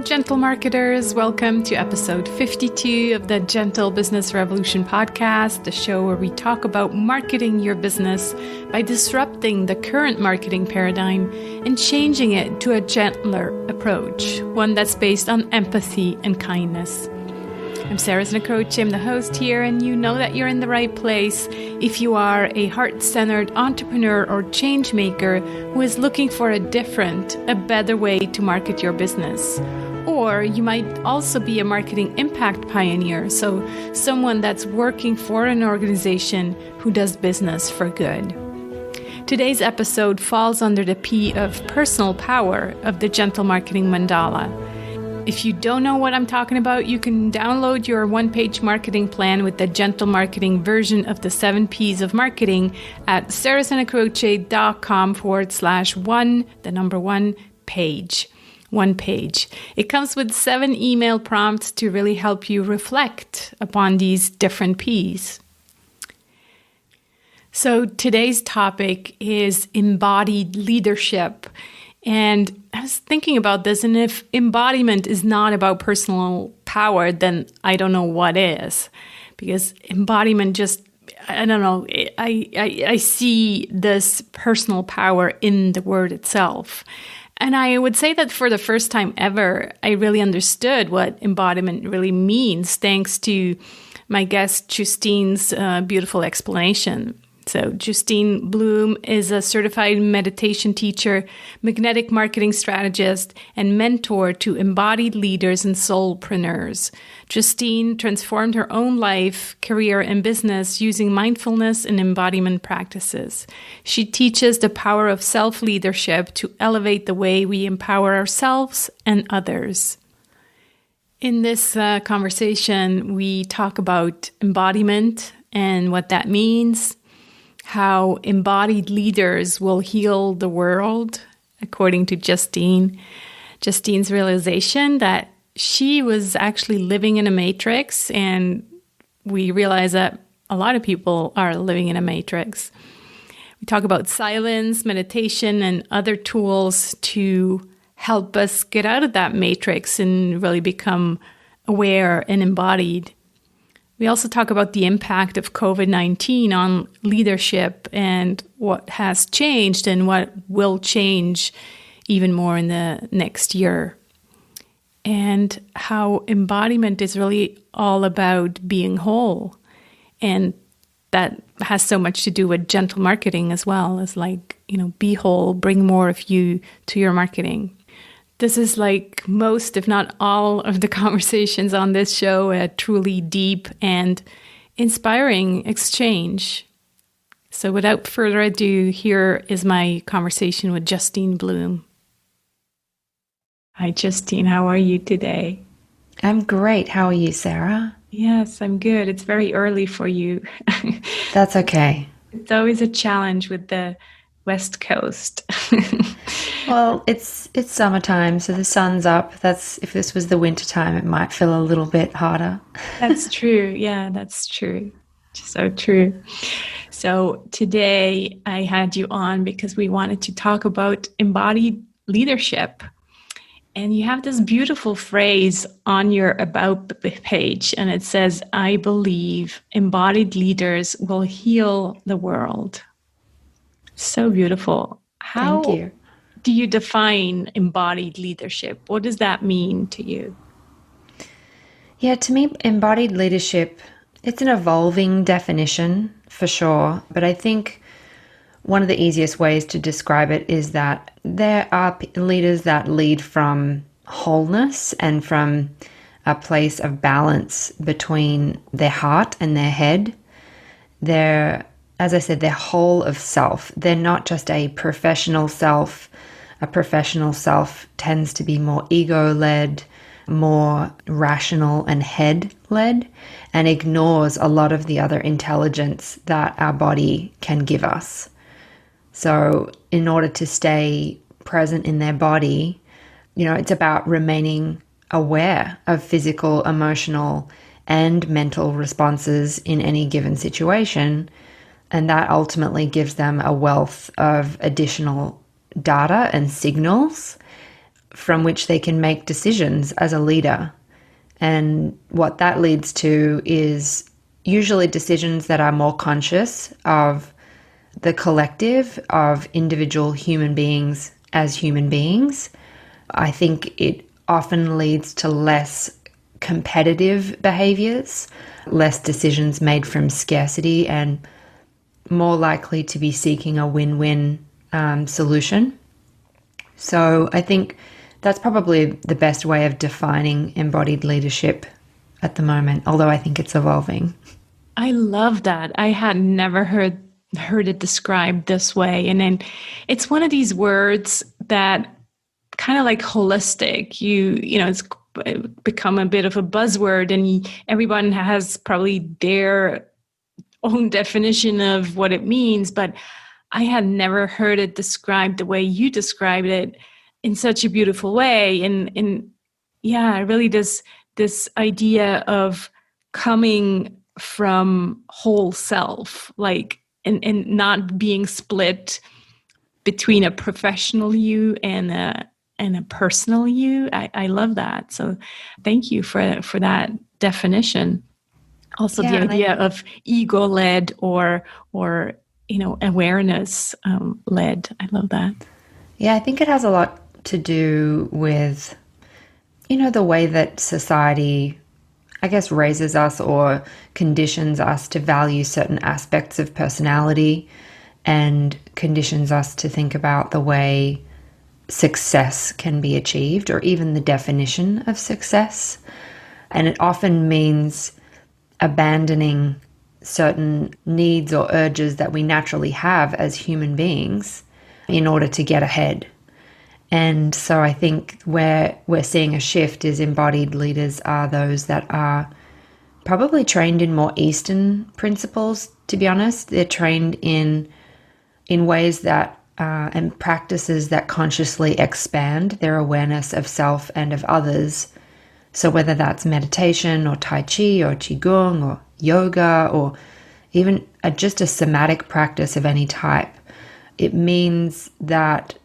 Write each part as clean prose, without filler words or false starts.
gentle marketers. Welcome to episode 52 of the Gentle Business Revolution podcast, the show where we talk about marketing your business by disrupting the current marketing paradigm and changing it to a gentler approach, one that's based on empathy and kindness. I'm Sarah Znakrochi, I'm the host here, and you know that you're in the right place if you are a heart-centered entrepreneur or change maker who is looking for a better way to market your business. Or you might also be a marketing impact pioneer, so someone that's working for an organization who does business for good. Today's episode falls under the P of personal power of the Gentle Marketing Mandala. If you don't know what I'm talking about, you can download your one-page marketing plan with the gentle marketing version of the 7 Ps of marketing at sarahznakrochi.com/1 page. One page. It comes with 7 email prompts to really help you reflect upon these different Ps. So today's topic is embodied leadership. And I was thinking about this, and if embodiment is not about personal power, then I don't know what is. Because embodiment I don't know, I see this personal power in the word itself. And I would say that for the first time ever, I really understood what embodiment really means, thanks to my guest Justine's beautiful explanation. So Justine Bloome is a certified meditation teacher, magnetic marketing strategist, and mentor to embodied leaders and soulpreneurs. Justine transformed her own life, career, and business using mindfulness and embodiment practices. She teaches the power of self-leadership to elevate the way we empower ourselves and others. In this conversation, we talk about embodiment and what that means, how embodied leaders will heal the world, according to Justine. Justine's realization that she was actually living in a matrix, and we realize that a lot of people are living in a matrix. We talk about silence, meditation, and other tools to help us get out of that matrix and really become aware and embodied. We also talk about the impact of COVID-19 on leadership and what has changed and what will change even more in the next year. And how embodiment is really all about being whole. And that has so much to do with gentle marketing as well, as be whole, bring more of you to your marketing. This is like most, if not all, of the conversations on this show, a truly deep and inspiring exchange. So without further ado, here is my conversation with Justine Bloome. Hi, Justine. How are you today? I'm great. How are you, Sarah? Yes, I'm good. It's very early for you. That's okay. It's always a challenge with the West Coast. Well, it's summertime, so the sun's up. If this was the winter time, it might feel a little bit harder. That's true. Yeah, that's true. So true. So today I had you on because we wanted to talk about embodied leadership. And you have this beautiful phrase on your About page, and it says, "I believe embodied leaders will heal the world." So beautiful. Thank you. Do you define embodied leadership? What does that mean to you? Yeah, to me, embodied leadership, it's an evolving definition for sure. But I think one of the easiest ways to describe it is that there are leaders that lead from wholeness and from a place of balance between their heart and their head. As I said, they're whole of self. They're not just a professional self. A professional self tends to be more ego-led, more rational and head-led, and ignores a lot of the other intelligence that our body can give us. So in order to stay present in their body, it's about remaining aware of physical, emotional, and mental responses in any given situation. And that ultimately gives them a wealth of additional data and signals from which they can make decisions as a leader. And what that leads to is usually decisions that are more conscious of the collective, of individual human beings as human beings. I think it often leads to less competitive behaviors, less decisions made from scarcity, and more likely to be seeking a win-win solution. So I think that's probably the best way of defining embodied leadership at the moment, although I think it's evolving. I love that. I had never heard it described this way. And then it's one of these words that kind of like holistic, it's become a bit of a buzzword, and everyone has probably their own definition of what it means, but I had never heard it described the way you described it in such a beautiful way. And yeah, really this idea of coming from whole self, like, and not being split between a professional you and a personal you. I love that. So thank you for that definition. Also, the idea of ego-led or awareness led. I love that. Yeah, I think it has a lot to do with, the way that society, I guess, raises us or conditions us to value certain aspects of personality, and conditions us to think about the way success can be achieved, or even the definition of success. And it often means abandoning certain needs or urges that we naturally have as human beings in order to get ahead. And so I think where we're seeing a shift is embodied leaders are those that are probably trained in more Eastern principles, to be honest. They're trained in ways that and practices that consciously expand their awareness of self and of others. So whether that's meditation or Tai Chi or Qigong or yoga or even just a somatic practice of any type, it means that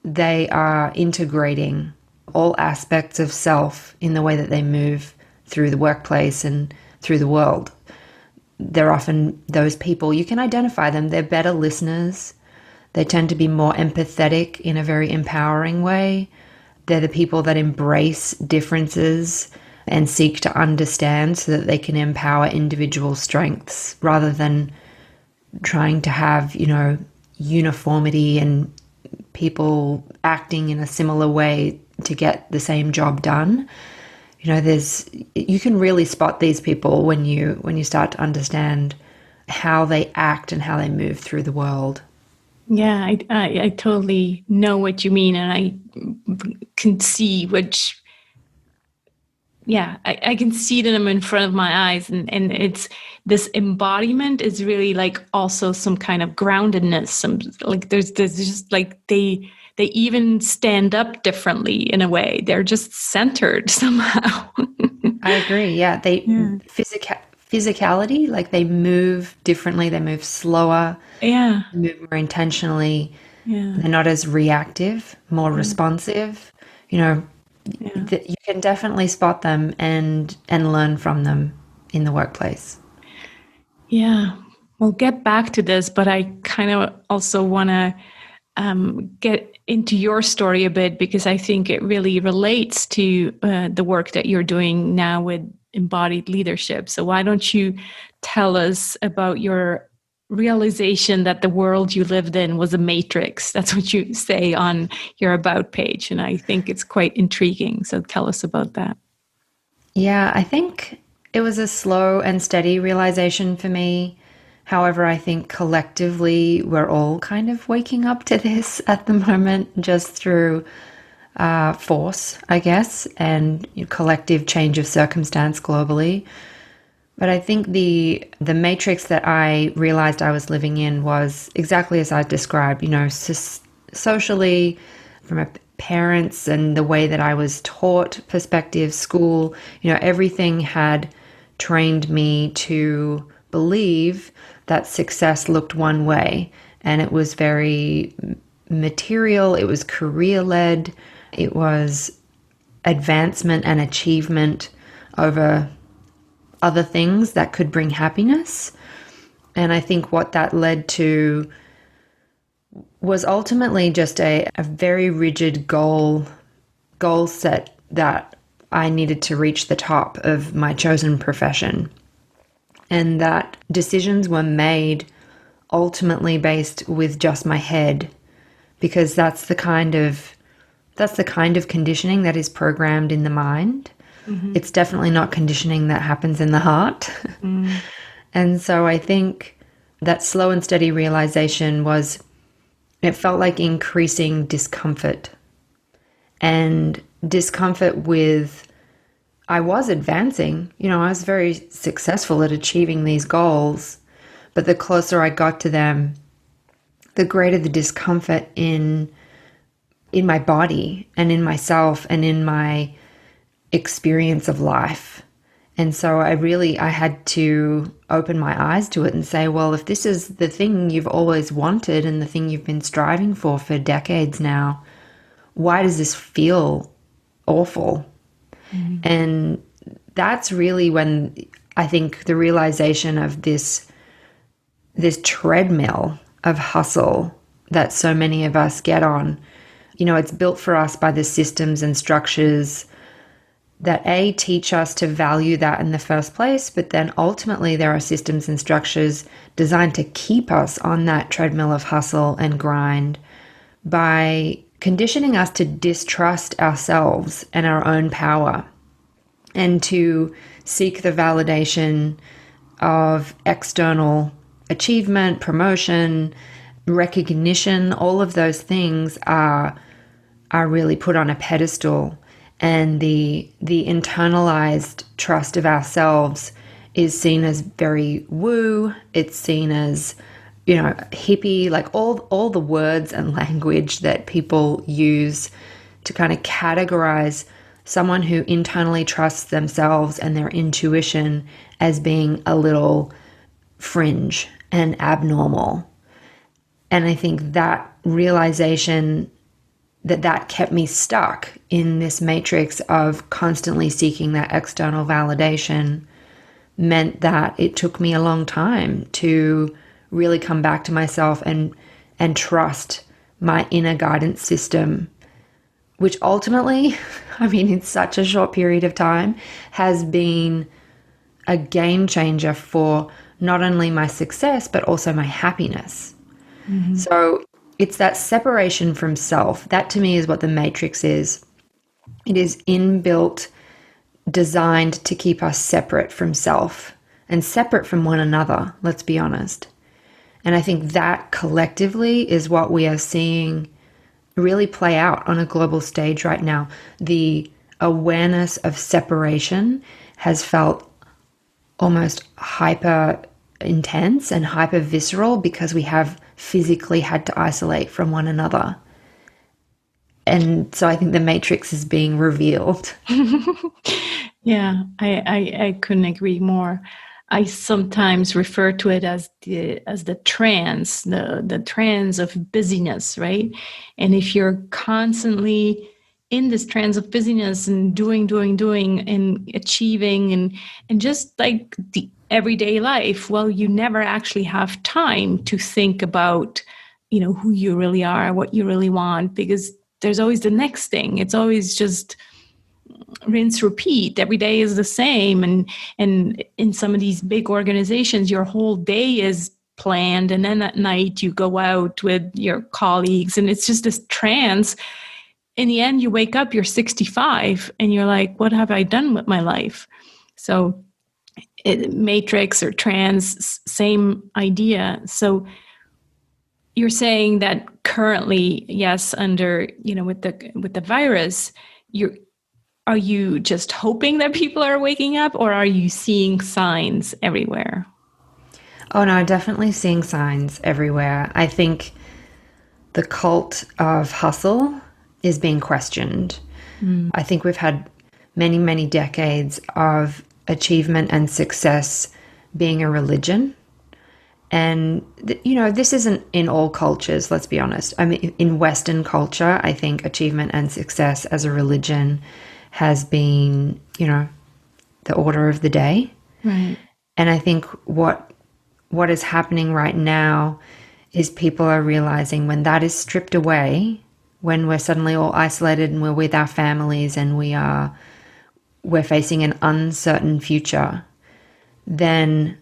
they are integrating all aspects of self in the way that they move through the workplace and through the world. They're often those people, you can identify them, they're better listeners. They tend to be more empathetic in a very empowering way. They're the people that embrace differences and seek to understand so that they can empower individual strengths rather than trying to have, uniformity and people acting in a similar way to get the same job done. You can really spot these people when you start to understand how they act and how they move through the world. Yeah, I totally know what you mean, and I can see I can see them in front of my eyes, and it's this embodiment is really like also some kind of groundedness. Some like there's just like they even stand up differently in a way. They're just centered somehow. I agree. Yeah, physicality, like they move differently. They move slower. Yeah, They move more intentionally. yeah. They're not as reactive, more responsive. You can definitely spot them and learn from them in the workplace. Yeah, we'll get back to this, but I kind of also want to get into your story a bit, because I think it really relates to the work that you're doing now with embodied leadership. So why don't you tell us about your realization that the world you lived in was a matrix? That's what you say on your About page, and I think it's quite intriguing. So tell us about that. Yeah, I think it was a slow and steady realization for me. However, I think collectively we're all kind of waking up to this at the moment, just through force, I guess, and collective change of circumstance globally. But I think the matrix that I realized I was living in was exactly as I described, socially, from a parents and the way that I was taught perspective, school, everything had trained me to believe that success looked one way, and it was very material, it was career-led, It was advancement and achievement over other things that could bring happiness. And I think what that led to was ultimately just a very rigid goal set that I needed to reach the top of my chosen profession. And that decisions were made ultimately based with just my head, because that's the kind of conditioning that is programmed in the mind. Mm-hmm. It's definitely not conditioning that happens in the heart. Mm. And so I think that slow and steady realization it felt like increasing discomfort. And discomfort with, I was advancing, I was very successful at achieving these goals, but the closer I got to them, the greater the discomfort in my body and in myself and in my experience of life. And so I had to open my eyes to it and say, well, if this is the thing you've always wanted and the thing you've been striving for decades now, why does this feel awful? Mm-hmm. And that's really when I think the realization of this treadmill of hustle that so many of us get on, it's built for us by the systems and structures that teach us to value that in the first place, but then ultimately there are systems and structures designed to keep us on that treadmill of hustle and grind by conditioning us to distrust ourselves and our own power, and to seek the validation of external achievement, promotion, recognition. All of those things are really put on a pedestal, and the internalized trust of ourselves is seen as very woo. It's seen as hippie, like all the words and language that people use to kind of categorize someone who internally trusts themselves and their intuition as being a little fringe and abnormal. And I think that realization that kept me stuck in this matrix of constantly seeking that external validation meant that it took me a long time to really come back to myself and trust my inner guidance system, which ultimately, in such a short period of time, has been a game changer for not only my success, but also my happiness. Mm-hmm. So it's that separation from self. That to me is what the matrix is. It is inbuilt, designed to keep us separate from self and separate from one another, let's be honest. And I think that collectively is what we are seeing really play out on a global stage right now. The awareness of separation has felt almost hyper intense and hyper visceral because we have physically had to isolate from one another. And so I think the matrix is being revealed. Yeah, I couldn't agree more. I sometimes refer to it as the trance, the trance of busyness, right? And if you're constantly in this trance of busyness and doing and achieving and just like the everyday life, well, you never actually have time to think about, who you really are, what you really want, because there's always the next thing. It's always just rinse, repeat. Every day is the same. And in some of these big organizations, your whole day is planned. And then at night you go out with your colleagues and it's just this trance. In the end, you wake up, you're 65 and you're like, what have I done with my life? So matrix or trance, same idea. So you're saying that currently, yes, under, with the virus, are you just hoping that people are waking up, or are you seeing signs everywhere? Oh, no, definitely seeing signs everywhere. I think the cult of hustle is being questioned. Mm. I think we've had many, many decades of achievement and success being a religion. And, this isn't in all cultures, let's be honest. I mean, in Western culture, I think achievement and success as a religion has been, the order of the day. Right. And I think what is happening right now is people are realizing when that is stripped away, when we're suddenly all isolated and we're with our families and we're facing an uncertain future, then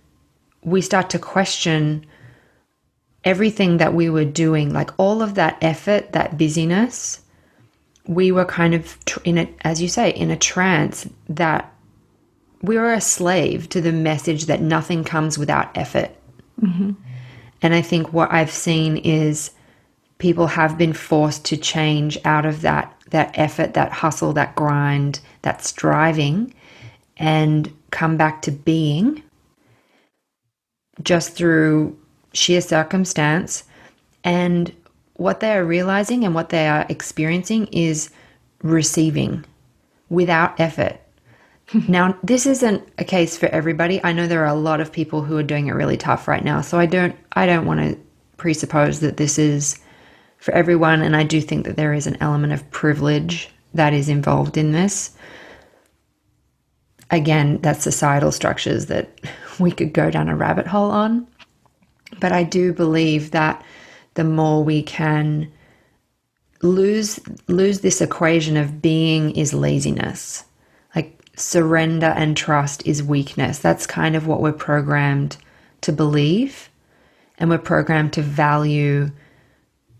we start to question everything that we were doing, like all of that effort, that busyness. We were kind of as you say, in a trance that we were a slave to the message that nothing comes without effort. Mm-hmm. And I think what I've seen is people have been forced to change out of that effort, that hustle, that grind, that striving, and come back to being just through sheer circumstance. And what they are realizing and what they are experiencing is receiving without effort. Now, this isn't a case for everybody. I know there are a lot of people who are doing it really tough right now. So I don't want to presuppose that this is for everyone. And I do think that there is an element of privilege that is involved in this. Again, that's societal structures that we could go down a rabbit hole on. But I do believe that the more we can lose this equation of being is laziness, like surrender and trust is weakness. That's kind of what we're programmed to believe. And we're programmed to value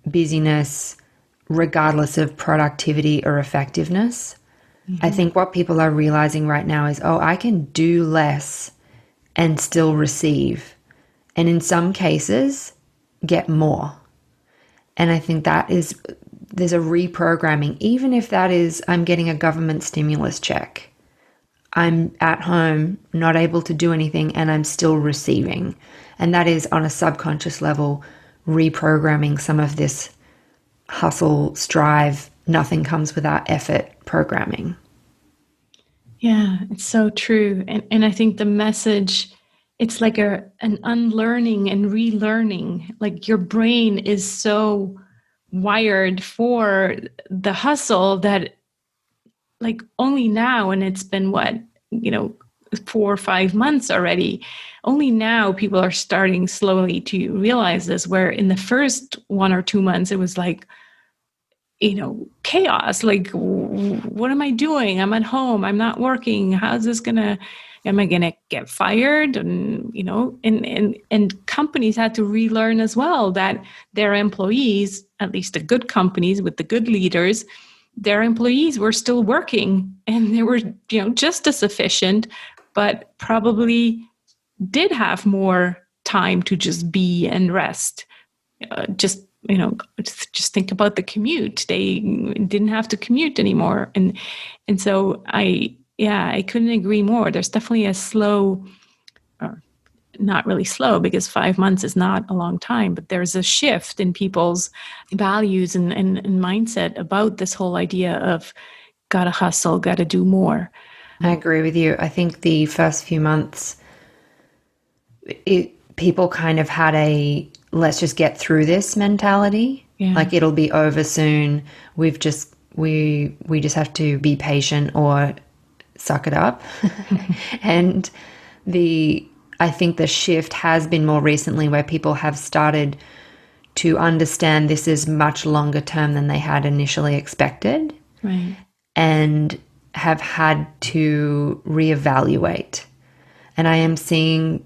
busyness regardless of productivity or effectiveness. Mm-hmm. I think what people are realizing right now is, I can do less and still receive. And in some cases, get more. And I think there's a reprogramming, even if that is, I'm getting a government stimulus check. I'm at home, not able to do anything, and I'm still receiving. And that is on a subconscious level, reprogramming some of this hustle, strive, nothing comes without effort programming. Yeah, it's so true. And I think the message, it's like an unlearning and relearning. Like your brain is so wired for the hustle that like only now, and it's been 4 or 5 months already, only now people are starting slowly to realize this, where in the first 1 or 2 months, it was like, chaos. Like, what am I doing? I'm at home. I'm not working. How's this am I going to get fired? And, and companies had to relearn as well that their employees, at least the good companies with the good leaders, their employees were still working and they were, just as efficient, but probably did have more time to just be and rest. Just think about the commute. They didn't have to commute anymore. And so I couldn't agree more. There's definitely a slow, or not really slow because 5 months is not a long time, but there's a shift in people's values and mindset about this whole idea of gotta hustle, gotta do more. I agree with you. I think the first few months, people kind of had a let's just get through this mentality. Yeah. Like it'll be over soon. We just have to be patient or suck it up. And I think the shift has been more recently where people have started to understand this is much longer term than they had initially expected. Right. And have had to reevaluate. And I am seeing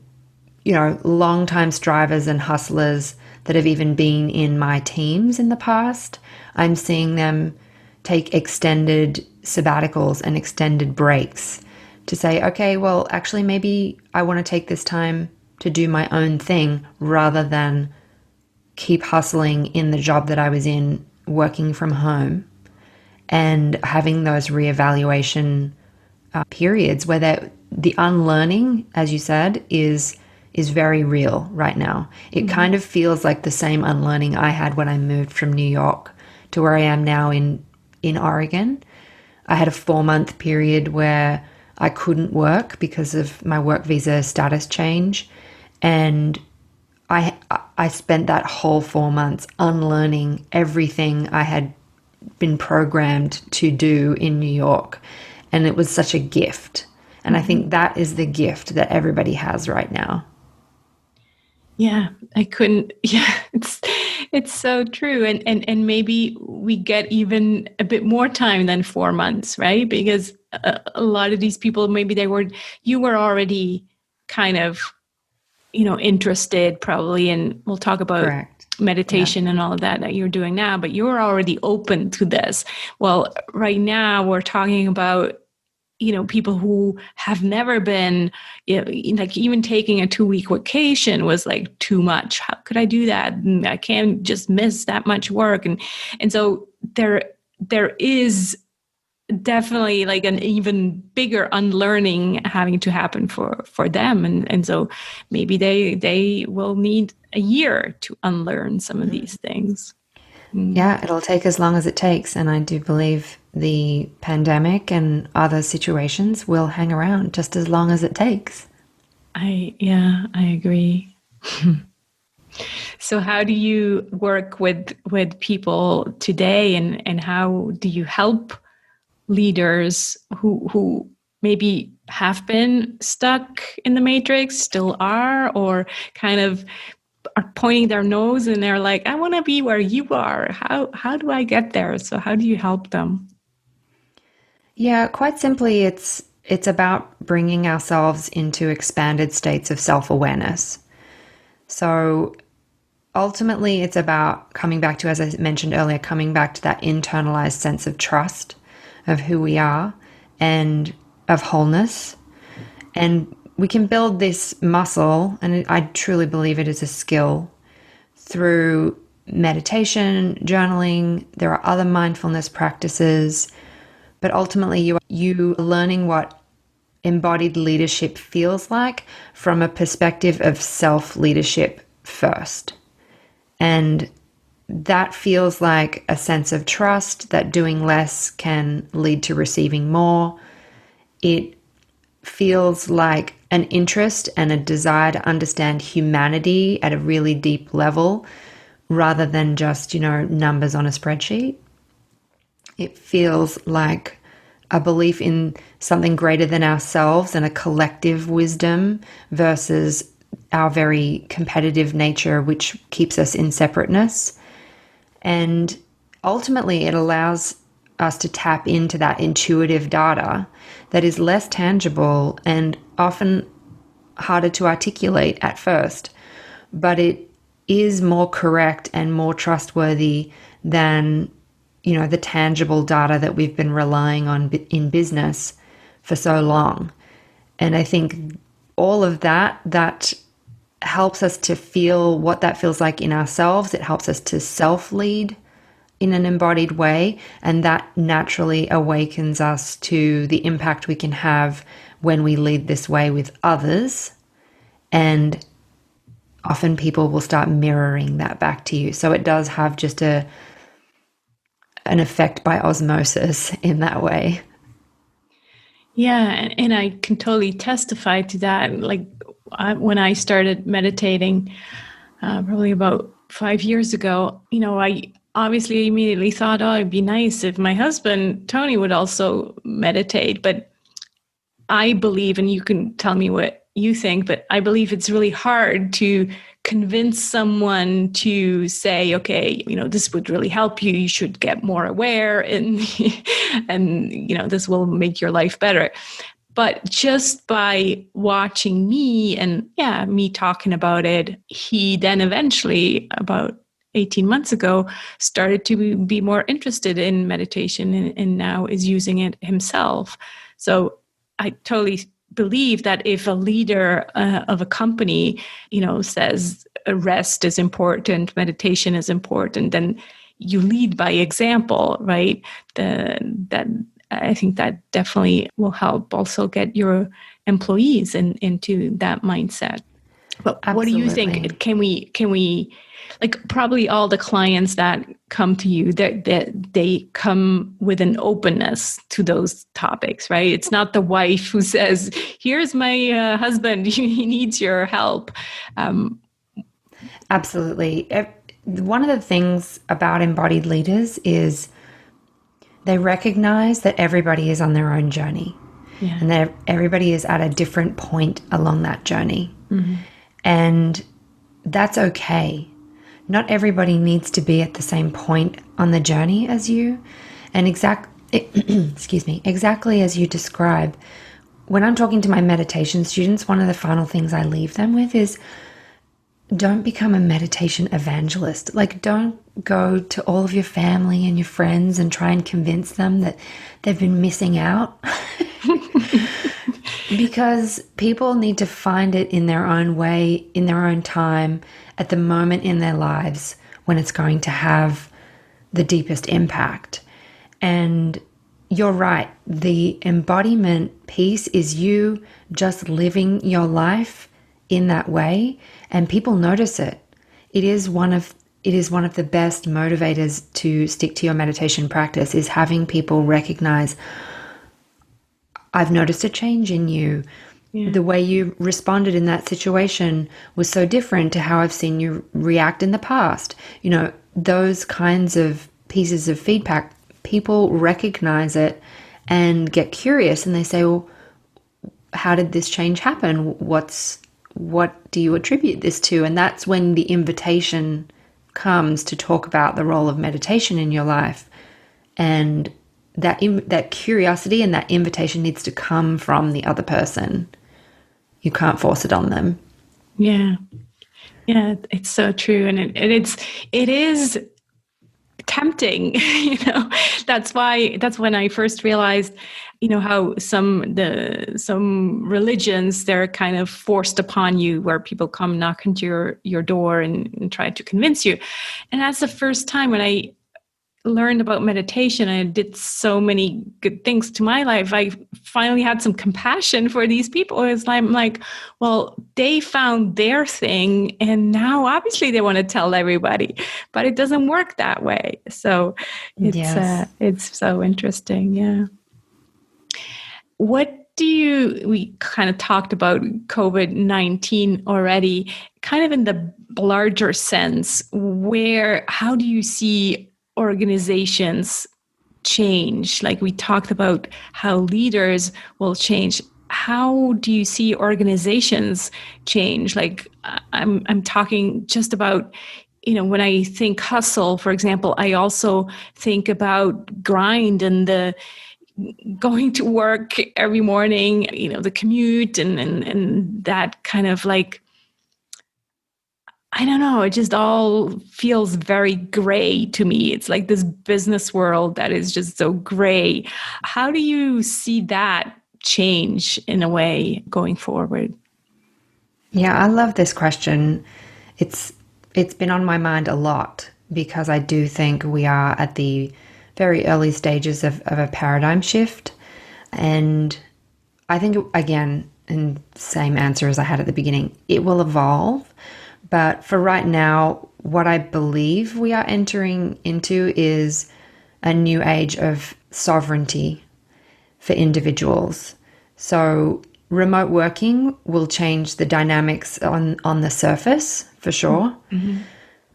long-time strivers and hustlers that have even been in my teams in the past. I'm seeing them take extended sabbaticals and extended breaks to say, okay, well, actually, maybe I want to take this time to do my own thing rather than keep hustling in the job that I was in, working from home, and having those reevaluation periods where the unlearning, as you said, is very real right now. It kind of feels like the same unlearning I had when I moved from New York to where I am now in Oregon. I had a 4-month period where I couldn't work because of my work visa status change. And I spent that whole 4 months unlearning everything I had been programmed to do in New York. And it was such a gift. And I think that is the gift that everybody has right now. Yeah, I couldn't. Yeah, it's so true. And maybe we get even a bit more time than 4 months, right? Because a lot of these people, maybe you were already kind of, interested probably. And we'll talk about Correct. Yeah. meditation and all of that you're doing now, but you're already open to this. Well, right now we're talking about people who have never been, like even taking a 2-week vacation was like too much. How could I do that? And I can't just miss that much work. And so there is definitely like an even bigger unlearning having to happen for them. And so maybe they will need a year to unlearn some of these things. Yeah, it'll take as long as it takes. And I do believe the pandemic and other situations will hang around just as long as it takes. I agree. So how do you work with people today, and how do you help leaders who maybe have been stuck in the matrix, still are, or kind of are pointing their nose and they're like, I want to be where you are. How do I get there? So how do you help them? Yeah, quite simply, it's about bringing ourselves into expanded states of self-awareness. So ultimately, it's about coming back to, as I mentioned earlier, coming back to that internalized sense of trust of who we are and of wholeness. And we can build this muscle, and I truly believe it is a skill, through meditation, journaling. There are other mindfulness practices, but ultimately you are learning what embodied leadership feels like from a perspective of self-leadership first. And that feels like a sense of trust that doing less can lead to receiving more. It feels like an interest and a desire to understand humanity at a really deep level rather than just, numbers on a spreadsheet. It feels like a belief in something greater than ourselves and a collective wisdom versus our very competitive nature, which keeps us in separateness. And ultimately, it allows us to tap into that intuitive data that is less tangible and often harder to articulate at first, but it is more correct and more trustworthy than, the tangible data that we've been relying on in business for so long. And I think all of that helps us to feel what that feels like in ourselves. It helps us to self-lead in an embodied way, and that naturally awakens us to the impact we can have when we lead this way with others. And often people will start mirroring that back to you. So it does have just an effect by osmosis in that way. Yeah, and I can totally testify to that. Like when I started meditating, probably about 5 years ago, I obviously immediately thought, oh, it'd be nice if my husband, Tony, would also meditate. But I believe, and you can tell me what you think, but I believe it's really hard to convince someone to say, okay, this would really help you. You should get more aware, and this will make your life better. But just by watching me and me talking about it, he then eventually, about 18 months ago, started to be more interested in meditation and now is using it himself. So I totally believe that if a leader of a company, says rest is important, meditation is important, then you lead by example, right? I think that definitely will help also get your employees into that mindset. But Absolutely. What do you think? Can we like probably all the clients that come to you, they come with an openness to those topics, right? It's not the wife who says, here's my husband, he needs your help. Absolutely. One of the things about embodied leaders is they recognize that everybody is on their own journey, Yeah. and that everybody is at a different point along that journey. Mm-hmm. And that's okay. Not everybody needs to be at the same point on the journey as you. And excuse me, exactly as you describe. When I'm talking to my meditation students, one of the final things I leave them with is don't become a meditation evangelist. Like, don't go to all of your family and your friends and try and convince them that they've been missing out. Because people need to find it in their own way, in their own time, at the moment in their lives when it's going to have the deepest impact. And you're right. The embodiment piece is you just living your life in that way, and people notice it. It is one of the best motivators to stick to your meditation practice, is having people recognize, I've noticed a change in you. Yeah. The way you responded in that situation was so different to how I've seen you react in the past. You know, those kinds of pieces of feedback, people recognize it and get curious, and they say, well, how did this change happen? What do you attribute this to? And that's when the invitation comes to talk about the role of meditation in your life. And that curiosity and that invitation needs to come from the other person. You can't force it on them. Yeah. Yeah, it's so true. And it is tempting, that's when I first realized, how some religions, they're kind of forced upon you, where people come knock into your door and try to convince you. And that's the first time when I learned about meditation and did so many good things to my life, I finally had some compassion for these people. I'm like, well, they found their thing, and now obviously they want to tell everybody, but it doesn't work that way. So it's so interesting. Yeah. We kind of talked about COVID-19 already, kind of in the larger sense, how do you see organizations change? Like, we talked about how leaders will change. How do you see organizations change? Like, I'm talking just about, when I think hustle, for example, I also think about grind and the going to work every morning, the commute and that kind of, like, I don't know, it just all feels very gray to me. It's like this business world that is just so gray. How do you see that change in a way going forward? Yeah, I love this question. It's been on my mind a lot, because I do think we are at the very early stages of a paradigm shift. And I think, again, and same answer as I had at the beginning, it will evolve. But for right now, what I believe we are entering into is a new age of sovereignty for individuals. So remote working will change the dynamics on the surface, for sure. Mm-hmm.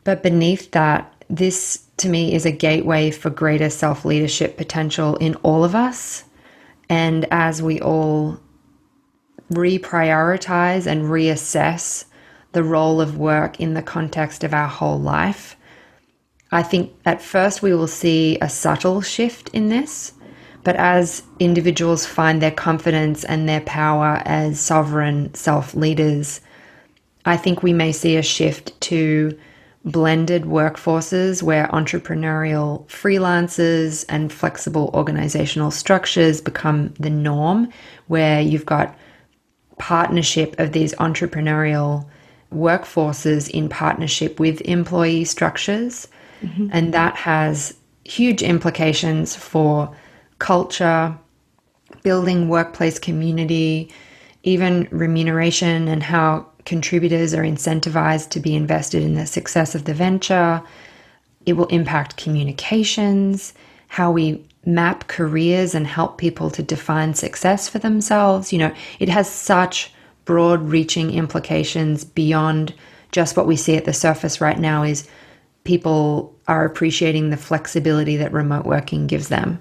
But beneath that, this to me is a gateway for greater self-leadership potential in all of us. And as we all reprioritize and reassess the role of work in the context of our whole life, I think at first we will see a subtle shift in this, but as individuals find their confidence and their power as sovereign self-leaders, I think we may see a shift to blended workforces where entrepreneurial freelancers and flexible organizational structures become the norm, where you've got partnership of these entrepreneurial workforces in partnership with employee structures. Mm-hmm. And that has huge implications for culture, building workplace community, even remuneration, and how contributors are incentivized to be invested in the success of the venture. It will impact communications, how we map careers and help people to define success for themselves. It has such broad-reaching implications beyond just what we see at the surface right now is people are appreciating the flexibility that remote working gives them.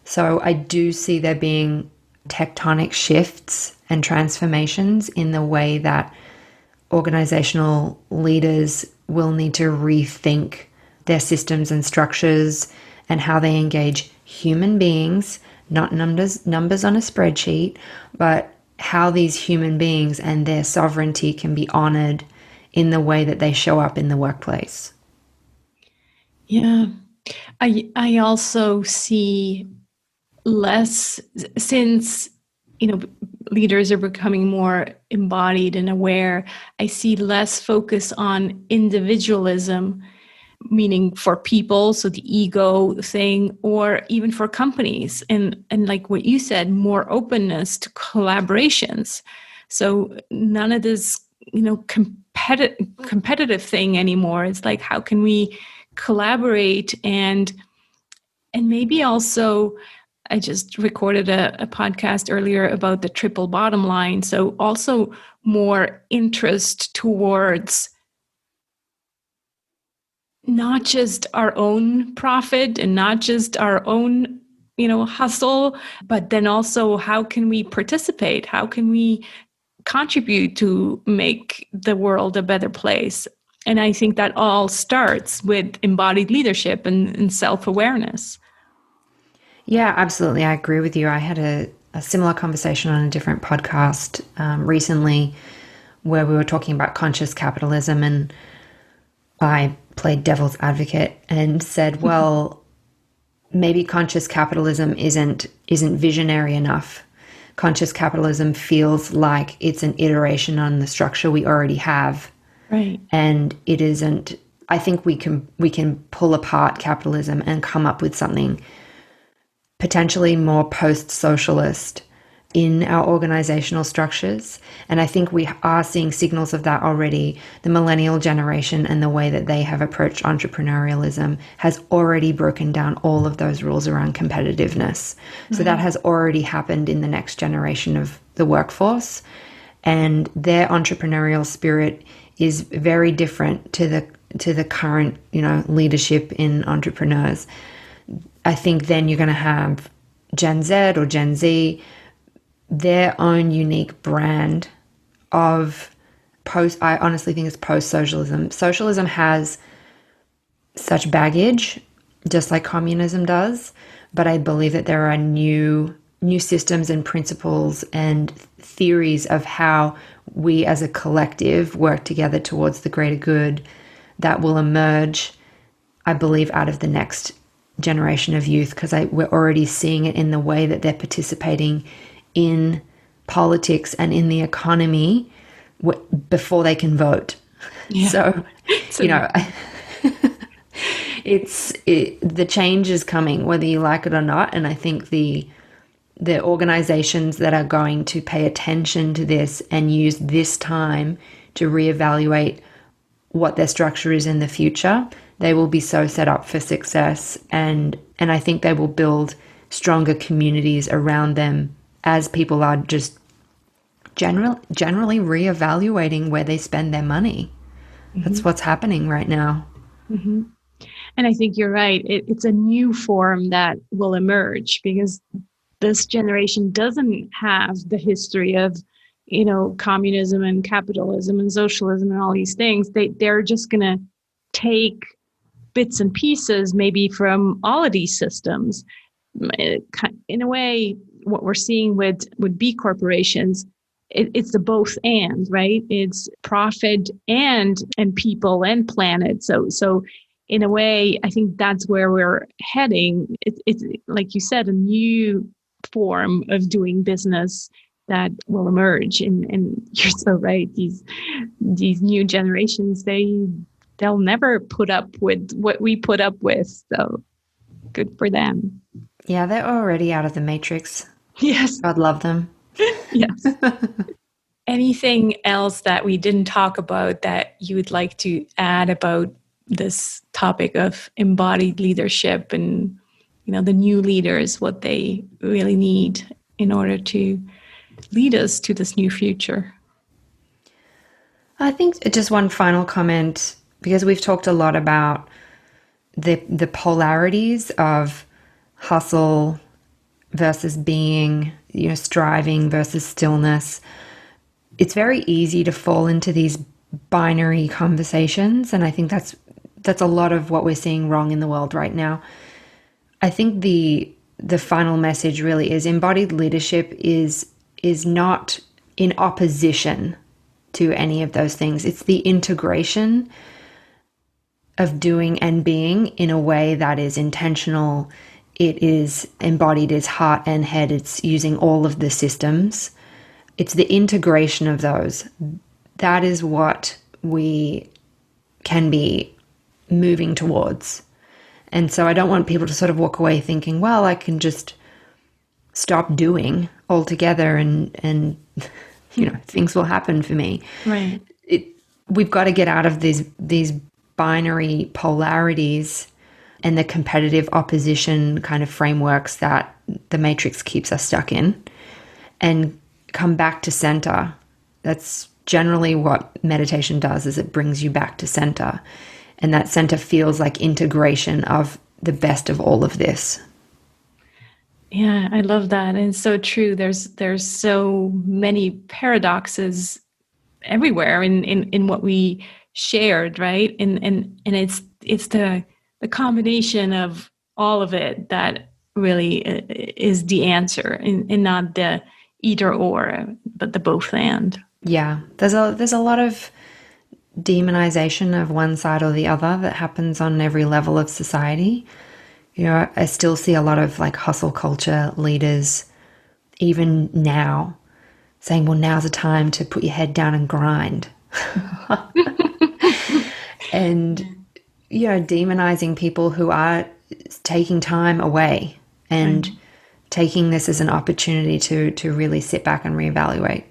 So I do see there being tectonic shifts and transformations in the way that organizational leaders will need to rethink their systems and structures and how they engage human beings, not numbers on a spreadsheet, but how these human beings and their sovereignty can be honored in the way that they show up in the workplace. Yeah. I also see less, since, leaders are becoming more embodied and aware, I see less focus on individualism, meaning for people, so the ego thing, or even for companies. And like what you said, more openness to collaborations. So none of this, competitive thing anymore. It's like, how can we collaborate and maybe also, I just recorded a podcast earlier about the triple bottom line. So also more interest towards not just our own profit and not just our own, hustle, but then also how can we participate? How can we contribute to make the world a better place? And I think that all starts with embodied leadership and self-awareness. Yeah, absolutely. I agree with you. I had a similar conversation on a different podcast recently where we were talking about conscious capitalism, and I played devil's advocate and said, well, maybe conscious capitalism isn't visionary enough. Conscious capitalism feels like it's an iteration on the structure we already have. Right. And it isn't. I think we can pull apart capitalism and come up with something potentially more post-socialist in our organizational structures. And I think we are seeing signals of that already. The millennial generation and the way that they have approached entrepreneurialism has already broken down all of those rules around competitiveness. Mm-hmm. So that has already happened in the next generation of the workforce. And their entrepreneurial spirit is very different to the current, leadership in entrepreneurs. I think then you're going to have Gen Z or Gen Z, their own unique brand of I honestly think it's post-socialism. Socialism has such baggage, just like communism does, but I believe that there are new systems and principles and theories of how we as a collective work together towards the greater good that will emerge, I believe, out of the next generation of youth, because we're already seeing it in the way that they're participating in politics and in the economy before they can vote. Yeah. So, the change is coming, whether you like it or not. And I think the organizations that are going to pay attention to this and use this time to reevaluate what their structure is in the future, they will be so set up for success. And I think they will build stronger communities around them as people are just generally reevaluating where they spend their money. Mm-hmm. That's what's happening right now. Mm-hmm. And I think you're right. It's a new form that will emerge because this generation doesn't have the history of, communism and capitalism and socialism and all these things. They're just going to take bits and pieces maybe from all of these systems. In a way, what we're seeing with B corporations, it's the both and, right? It's profit and people and planet. So in a way, I think that's where we're heading. It's like you said, a new form of doing business that will emerge. And you're so right. These new generations, they'll never put up with what we put up with. So good for them. Yeah, they're already out of the matrix. Yes. God love them. Yes. Anything else that we didn't talk about that you would like to add about this topic of embodied leadership and, the new leaders, what they really need in order to lead us to this new future? I think just one final comment, because we've talked a lot about the polarities of hustle versus being, striving versus stillness. It's very easy to fall into these binary conversations, and I think that's a lot of what we're seeing wrong in the world right now. I think the final message really is embodied leadership is not in opposition to any of those things. It's the integration of doing and being in a way that is intentional. It is embodied, it's heart and head, it's using all of the systems. It's the integration of those. That is what we can be moving towards. And so I don't want people to sort of walk away thinking, well, I can just stop doing altogether and things will happen for me. Right. We've got to get out of these binary polarities and the competitive opposition kind of frameworks that the matrix keeps us stuck in, and come back to center. That's generally what meditation does, is it brings you back to center. And that center feels like integration of the best of all of this. Yeah, I love that. And it's so true. There's so many paradoxes everywhere in what we shared, right? And it's the combination of all of it that really is the answer, and not the either or, but the both and. Yeah, there's a lot of demonization of one side or the other that happens on every level of society. I still see a lot of like hustle culture leaders, even now, saying, well, now's the time to put your head down and grind. And, demonizing people who are taking time away and taking this as an opportunity to really sit back and reevaluate.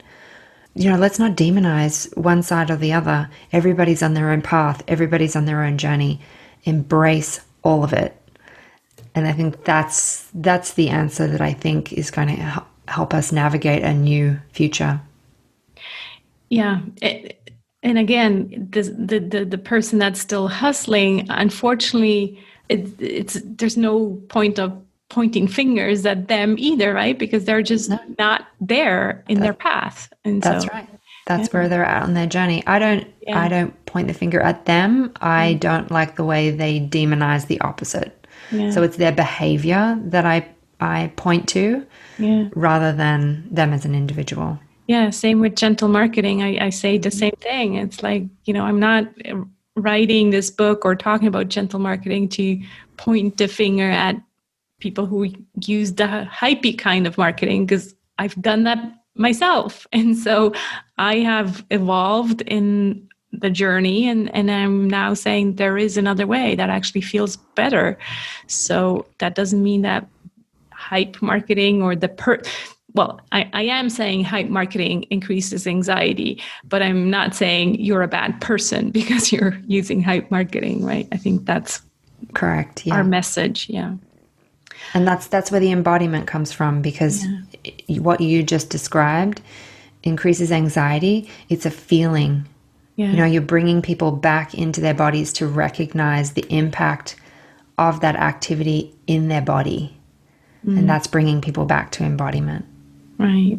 Let's not demonize one side or the other. Everybody's on their own path. Everybody's on their own journey. Embrace all of it. And I think that's the answer that I think is going to help us navigate a new future. Yeah. And again, the person that's still hustling, unfortunately, there's no point of pointing fingers at them either, right? Because they're just not there in their path. And that's right. That's where they're at on their journey. I don't point the finger at them. I don't like the way they demonize the opposite. Yeah. So it's their behavior that I point to, rather than them as an individual. Yeah, same with gentle marketing. I say the same thing. It's like, I'm not writing this book or talking about gentle marketing to point the finger at people who use the hypey kind of marketing, because I've done that myself. And so I have evolved in the journey, and I'm now saying there is another way that actually feels better. So that doesn't mean that hype marketing or I am saying hype marketing increases anxiety, but I'm not saying you're a bad person because you're using hype marketing, right? I think that's correct. Yeah. Our message. Yeah. And that's where the embodiment comes from, because what you just described increases anxiety. It's a feeling. Yeah. You're bringing people back into their bodies to recognize the impact of that activity in their body. And that's bringing people back to embodiment. Right.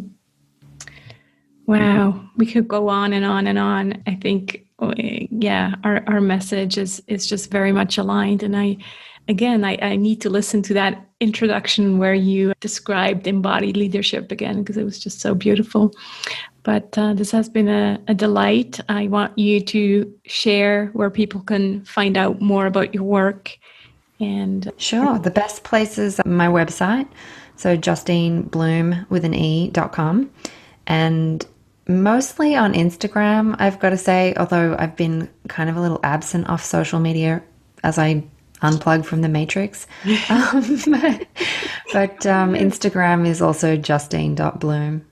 Wow. We could go on and on and on. I think, our message is just very much aligned. And I need to listen to that introduction where you described embodied leadership again, because it was just so beautiful. But this has been a delight. I want you to share where people can find out more about your work. And sure. The best place is my website. So Justine Bloome with an E.com. And mostly on Instagram, I've got to say, although I've been kind of a little absent off social media as I unplug from the matrix. But Instagram is also justine.bloome.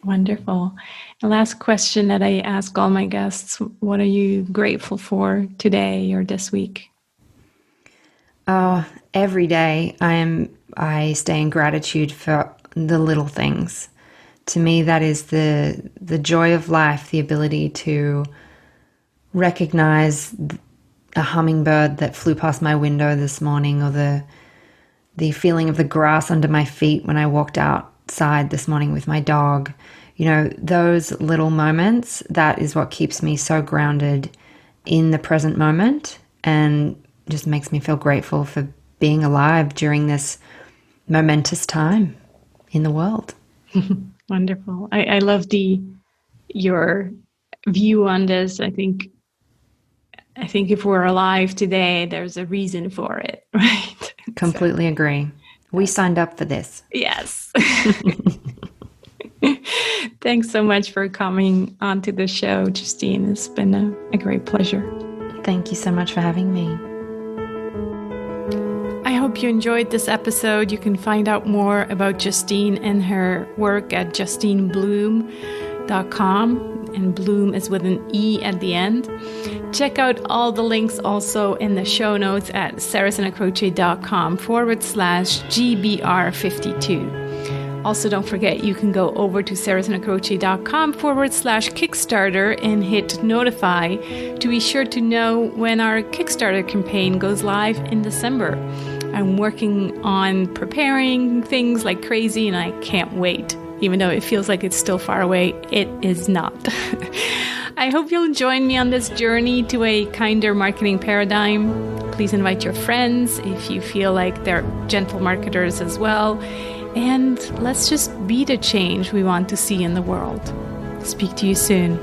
Wonderful. The last question that I ask all my guests, what are you grateful for today or this week? Oh, every day I stay in gratitude for the little things, to me, that is the joy of life, the ability to recognize a hummingbird that flew past my window this morning, or the feeling of the grass under my feet when I walked outside this morning with my dog. You know, those little moments, that is what keeps me so grounded in the present moment and just makes me feel grateful for being alive during this momentous time in the world. Wonderful. I love your view on this. I think if we're alive today, there's a reason for it, right? Completely agree. We signed up for this. Yes. Thanks so much for coming onto the show, Justine. It's been a great pleasure. Thank you so much for having me. I hope you enjoyed this episode. You can find out more about Justine and her work at justinebloome.com. And Bloom is with an E at the end. Check out all the links also in the show notes at sarahsandacroce.com/GBR52. Also, don't forget, you can go over to sarahsandacroce.com/Kickstarter and hit notify to be sure to know when our Kickstarter campaign goes live in December. I'm working on preparing things like crazy and I can't wait. Even though it feels like it's still far away, it is not. I hope you'll join me on this journey to a kinder marketing paradigm. Please invite your friends if you feel like they're gentle marketers as well. And let's just be the change we want to see in the world. Speak to you soon.